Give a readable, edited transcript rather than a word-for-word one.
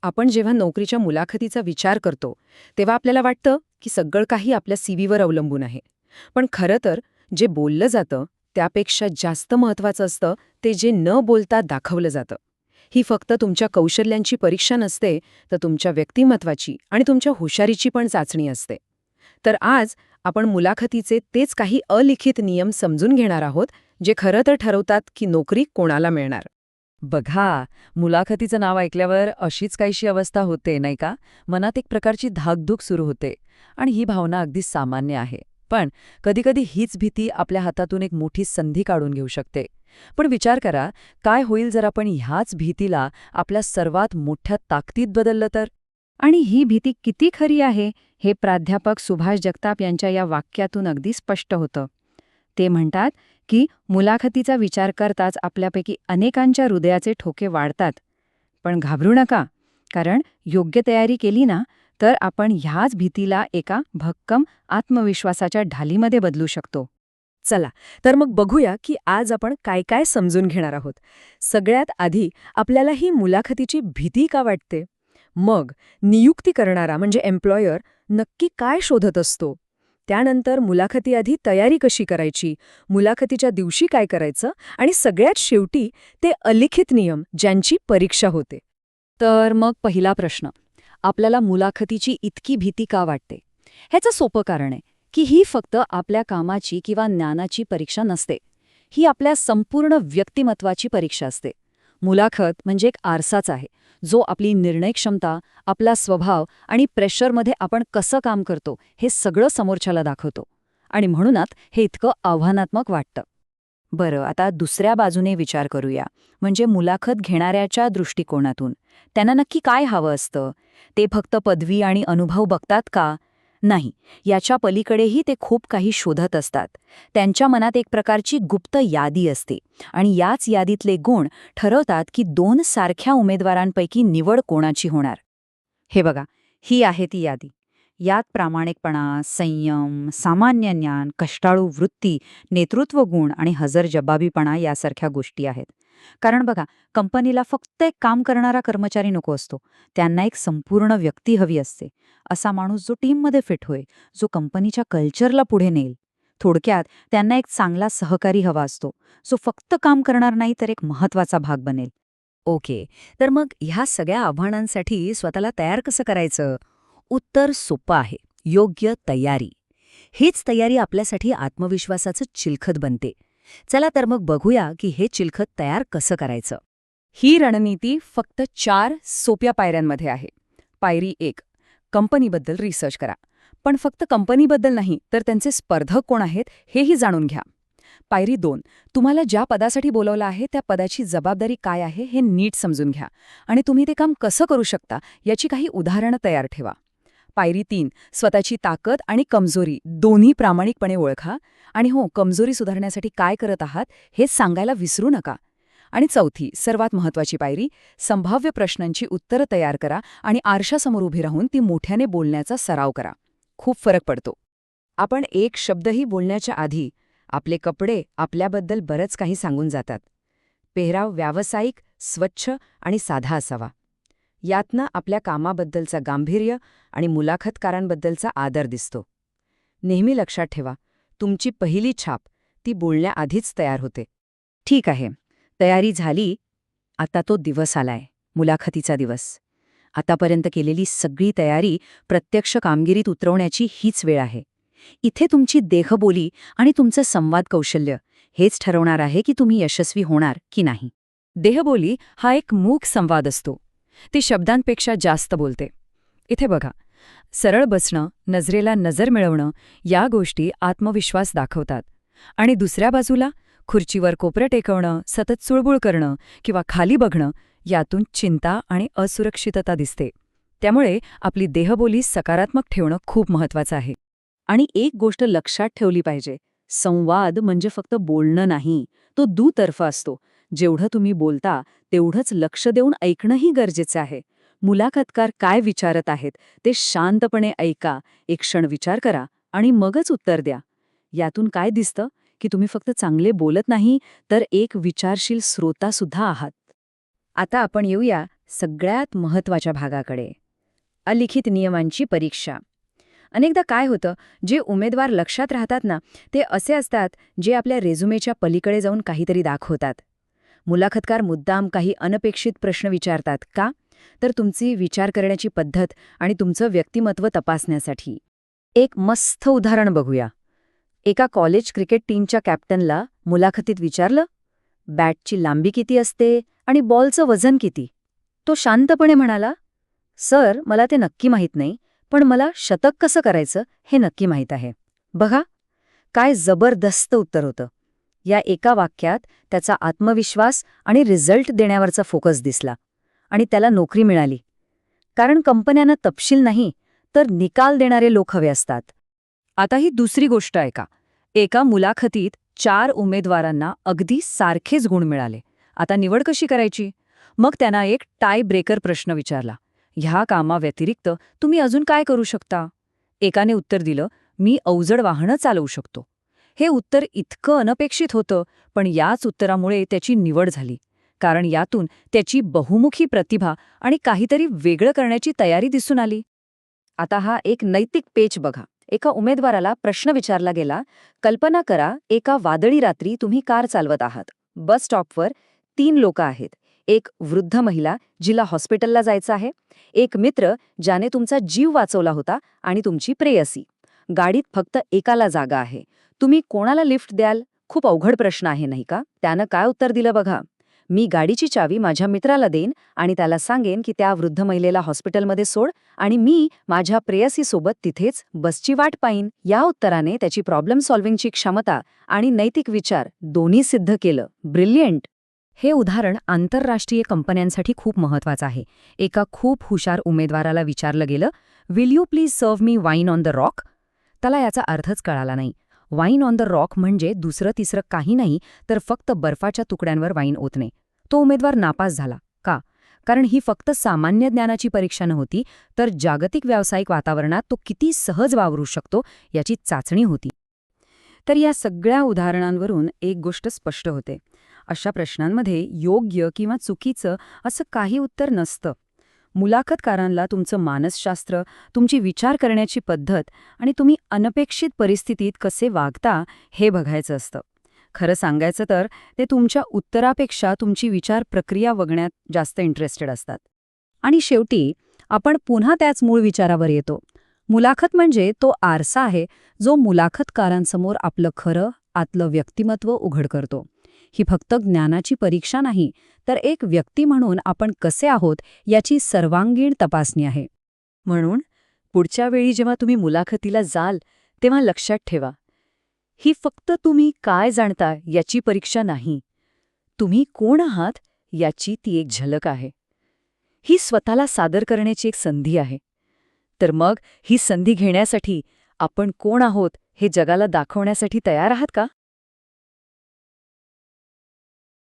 आपण जेव्हा नोकरीच्या मुलाखतीचा विचार करतो तेव्हा आपल्याला वाटतं की सगळं काही आपल्या सीव्हीवर अवलंबून आहे. पण खरं तर जे बोललं जातं त्यापेक्षा जास्त महत्त्वाचं असतं ते जे न बोलता दाखवलं जातं. ही फक्त तुमच्या कौशल्यांची परीक्षा नसते, तर तुमच्या व्यक्तिमत्वाची आणि तुमच्या हुशारीची पण चाचणी असते. तर आज आपण मुलाखतीचे तेच काही अलिखित नियम समजून घेणार आहोत, जे खरं तर ठरवतात की नोकरी कोणाला मिळणार. बघा, मुलाखतीचं नाव ऐकल्यावर अशीच काहीशी अवस्था होते, नाही का? मनात एक प्रकारची धाकधूक सुरू होते आणि ही भावना अगदी सामान्य आहे. पण कधीकधी हीच भीती आपल्या हातातून एक मोठी संधी काढून घेऊ शकते. पण विचार करा, काय होईल जर आपण ह्याच भीतीला आपल्या सर्वात मोठ्या ताकदीत बदललं तर? आणि ही भीती किती खरी आहे हे प्राध्यापक सुभाष जगताप यांच्या या वाक्यातून अगदी स्पष्ट होतं. ते म्हणतात की मुलाखतीचा विचार करताच आपल्यापैकी अनेकांच्या हृदयाचे ठोके वाढतात. पण घाबरू नका, कारण योग्य तयारी केली ना, तर आपण ह्याच भीतीला एका भक्कम आत्मविश्वासाच्या ढालीमध्ये बदलू शकतो. चला, तर मग बघूया की आज आपण काय काय समजून घेणार आहोत. सगळ्यात आधी आपल्याला ही मुलाखतीची भीती का वाटते? मग नियुक्ती करणारा म्हणजे एम्प्लॉयर नक्की काय शोधत असतो? त्यानंतर मुलाखतीआधी तयारी कशी करायची, मुलाखतीच्या दिवशी काय करायचं आणि सगळ्यात शेवटी ते अलिखित नियम ज्यांची परीक्षा होते. तर मग पहिला प्रश्न, आपल्याला मुलाखतीची इतकी भीती का वाटते? ह्याचं सोपं कारण आहे की ही फक्त आपल्या कामाची किंवा ज्ञानाची परीक्षा नसते. ही आपल्या संपूर्ण व्यक्तिमत्वाची परीक्षा असते. मुलाखत म्हणजे एक आरसाच आहे, जो आपली निर्णय क्षमता, आपला स्वभाव आणि प्रेशरमध्ये आपण कसं काम करतो हे सगळं समोरच्याला दाखवतो. आणि म्हणूनच हे इतकं आव्हानात्मक वाटतं. बरं, आता दुसऱ्या बाजूने विचार करूया, म्हणजे मुलाखत घेणाऱ्याच्या दृष्टिकोनातून. त्यांना नक्की काय हवं असतं? ते फक्त पदवी आणि अनुभव बघतात का? नाही, याच्या पलीकडेही ते खूप काही शोधत असतात. त्यांच्या मनात एक प्रकारची गुप्त यादी असते आणि याच यादीतले गुण ठरवतात की दोन सारख्या उमेदवारांपैकी निवड कोणाची होणार. हे बघा, ही आहे ती यादी. यात प्रामाणिकपणा, संयम, सामान्य ज्ञान, कष्टाळू वृत्ती, नेतृत्व गुण आणि हजरजबाबीपणा यासारख्या गोष्टी आहेत. कारण बघा, कंपनीला फक्त एक काम करणारा कर्मचारी नको असतो. त्यांना एक संपूर्ण व्यक्ती हवी असते. असा माणूस जो टीममध्ये फिट होईल, जो कंपनीच्या कल्चरला पुढे नेईल. थोडक्यात त्यांना एक चांगला सहकारी हवा असतो, जो फक्त काम करणार नाही तर एक महत्वाचा भाग बनेल. ओके, तर मग ह्या सगळ्या आव्हानांसाठी स्वतःला तयार कसं करायचं? उत्तर सोपं आहे, योग्य तयारी. हीच तयारी आपल्यासाठी आत्मविश्वासाचं चिलखत बनते. चला तर मग बघूया की हे चिलखत तयार कसं करायचं. ही रणनीती फक्त 4 सोप्या पायऱ्यांमध्ये आहे. पायरी 1, कंपनीबद्दल रिसर्च करा. पण फक्त कंपनीबद्दल नाही, तर त्यांचे स्पर्धक कोण आहेत हेही जाणून घ्या. पायरी 2, तुम्हाला ज्या पदासाठी बोलवलं आहे त्या पदाची जबाबदारी काय आहे हे नीट समजून घ्या आणि तुम्ही ते काम कसं करू शकता याची काही उदाहरणं तयार ठेवा. पायरी 3, स्वतःची ताकद आणि कमजोरी दोन्ही प्रामाणिकपणे ओळखा आणि हो, कमजोरी सुधारण्यासाठी काय करत आहात हे सांगायला विसरू नका. आणि चौथी, सर्वात महत्त्वाची पायरी, संभाव्य प्रश्नांची उत्तरं तयार करा आणि आरशासमोर उभी राहून ती मोठ्याने बोलण्याचा सराव करा. खूप फरक पडतो. आपण एक शब्दही बोलण्याच्या आधी आपले कपडे आपल्याबद्दल बरंच काही सांगून जातात. पेहराव व्यावसायिक, स्वच्छ आणि साधा असावा. यातनं आपल्या कामाबद्दलचं गांभीर्य आणि मुलाखतकारांबद्दलचा आदर दिसतो. नेहमी लक्षात ठेवा, तुमची पहिली छाप ती बोलण्याआधीच तयार होते. ठीक आहे, तयारी झाली. आता तो दिवस आलाय, मुलाखतीचा दिवस. आतापर्यंत केलेली सगळी तयारी प्रत्यक्ष कामगिरीत उतरवण्याची हीच वेळ आहे. इथे तुमची देहबोली आणि तुमचं संवाद कौशल्य हेच ठरवणार आहे की तुम्ही यशस्वी होणार की नाही. देहबोली हा एक मूक संवाद असतो. ती शब्दांपेक्षा जास्त बोलते. इथे बघा, सरळ बसणं, नजरेला नजर मिळवणं या गोष्टी आत्मविश्वास दाखवतात. आणि दुसऱ्या बाजूला खुर्चीवर कोपरं टेकवणं, सतत चुळबुळ करणं किंवा खाली बघणं यातून चिंता आणि असुरक्षितता दिसते. त्यामुळे आपली देहबोली सकारात्मक ठेवणं खूप महत्वाचं आहे. आणि एक गोष्ट लक्षात ठेवली पाहिजे, संवाद म्हणजे फक्त बोलणं नाही, तो दुतर्फा असतो. जेवढं तुम्ही बोलता तेवढंच लक्ष देऊन ऐकणंही गरजेचं आहे. मुलाखतकार काय विचारत आहेत ते शांतपणे ऐका, एक क्षण विचार करा आणि मगच उत्तर द्या. यातून काय दिसतं की तुम्ही फक्त चांगले बोलत नाही, तर एक विचारशील श्रोतासुद्धा आहात. आता आपण येऊया सगळ्यात महत्त्वाच्या भागाकडे, अलिखित नियमांची परीक्षा. अनेकदा काय होतं, जे उमेदवार लक्षात राहतात ना, ते असे असतात जे आपल्या रेझ्युमेच्या पलीकडे जाऊन काहीतरी दाखवतात. मुलाखतकार मुद्दाम काही अनपेक्षित प्रश्न विचारतात का? तर तुमची विचार करण्याची पद्धत आणि तुमचं व्यक्तिमत्व तपासण्यासाठी. एक मस्त उदाहरण बघूया. एका कॉलेज क्रिकेट टीमच्या कॅप्टनला मुलाखतीत विचारलं, बॅटची लांबी किती असते आणि बॉलचं वजन किती? तो शांतपणे म्हणाला, सर, मला ते नक्की माहीत नाही, पण मला शतक कसं करायचं हे नक्की माहीत आहे. बघा, काय जबरदस्त उत्तर होतं. या एका वाक्यात त्याचा आत्मविश्वास आणि रिझल्ट देण्यावरचा फोकस दिसला आणि त्याला नोकरी मिळाली. कारण कंपन्यांना तपशील नाही, तर निकाल देणारे लोक हवे असतात. आता ही दुसरी गोष्ट आहे का, एका मुलाखतीत 4 उमेदवारांना अगदी सारखेच गुण मिळाले. आता निवड कशी करायची? मग त्यांना एक टाय ब्रेकर प्रश्न विचारला, ह्या कामाव्यतिरिक्त तुम्ही अजून काय करू शकता? एकाने उत्तर दिलं, मी अवजड वाहनं चालवू शकतो. हे उत्तर इतकं अनपेक्षित होतं, पण याच उत्तरामुळे त्याची निवड झाली. कारण यातून त्याची बहुमुखी प्रतिभा आणि काहीतरी वेगळं करण्याची तयारी दिसून आली. आता हा एक नैतिक पेच बघा. एका उमेदवाराला प्रश्न विचारला गेला, कल्पना करा, एका वादळी रात्री तुम्ही कार चालवत आहात. बस स्टॉपवर 3 लोक आहेत. एक वृद्ध महिला जिला हॉस्पिटलला जायचं आहे, एक मित्र ज्याने तुमचा जीव वाचवला होता आणि तुमची प्रेयसी. गाडीत फक्त एकाला जागा आहे. तुम्ही कोणाला लिफ्ट द्याल? खूप अवघड प्रश्न आहे नाही का? त्यानं काय उत्तर दिलं बघा, मी गाडीची चावी माझ्या मित्राला देईन आणि त्याला सांगेन की त्या वृद्ध महिलेला हॉस्पिटलमध्ये सोड आणि मी माझ्या प्रेयसीसोबत तिथेच बसची वाट पाहीन. या उत्तराने त्याची प्रॉब्लेम सॉल्व्हिंगची क्षमता आणि नैतिक विचार दोन्ही सिद्ध केलं. ब्रिलियंट. हे उदाहरण आंतरराष्ट्रीय कंपन्यांसाठी खूप महत्वाचं आहे. एका खूप हुशार उमेदवाराला विचारलं गेलं, will you please serve me wine on the rock? त्याला याचा अर्थच कळाला नाही. वाईन ऑन द रॉक म्हणजे दुसरं तिसरं काही नाही, तर फक्त बर्फाच्या तुकड्यांवर वाईन ओतणे. तो उमेदवार नापास झाला. का? कारण ही फक्त सामान्य ज्ञानाची परीक्षा नव्हती, तर जागतिक व्यावसायिक वातावरणात तो किती सहज वावरू शकतो याची चाचणी होती. तर या सगळ्या उदाहरणांवरून एक गोष्ट स्पष्ट होते. अशा प्रश्नांमध्ये योग्य किंवा चुकीचं असं काही उत्तर नसतं. मुलाखतकारांना तुमचं मानसशास्त्र, तुमची विचार करण्याची पद्धत आणि तुम्ही अनपेक्षित परिस्थितीत कसे वागता हे बघायचं असतं. खरं सांगायचं तर ते तुमच्या उत्तरापेक्षा तुमची विचार प्रक्रिया बघण्यात जास्त इंटरेस्टेड असतात. आणि शेवटी आपण पुन्हा त्याच मूळ विचारावर येतो. मुलाखत म्हणजे तो आरसा आहे जो मुलाखतकारांसमोर आपलं खरं आतलं व्यक्तिमत्व उघड करतो. ही फक्त ज्ञानाची परीक्षा नाही, तर एक व्यक्ती म्हणून आपण कसे आहोत याची सर्वांगीण तपासणी आहे. म्हणून पुढच्या वेळी जेव्हा तुम्ही मुलाखतीला जाल तेव्हा लक्षात ठेवा, ही फक्त तुम्ही काय जाणता याची परीक्षा नाही, तुम्ही कोण आहात याची ती एक झलक आहे. ही स्वतःला सादर करण्याची एक संधी आहे. तर मग ही संधी घेण्यासाठी आपण कोण आहोत हे जगाला दाखवण्यासाठी तयार आहात का?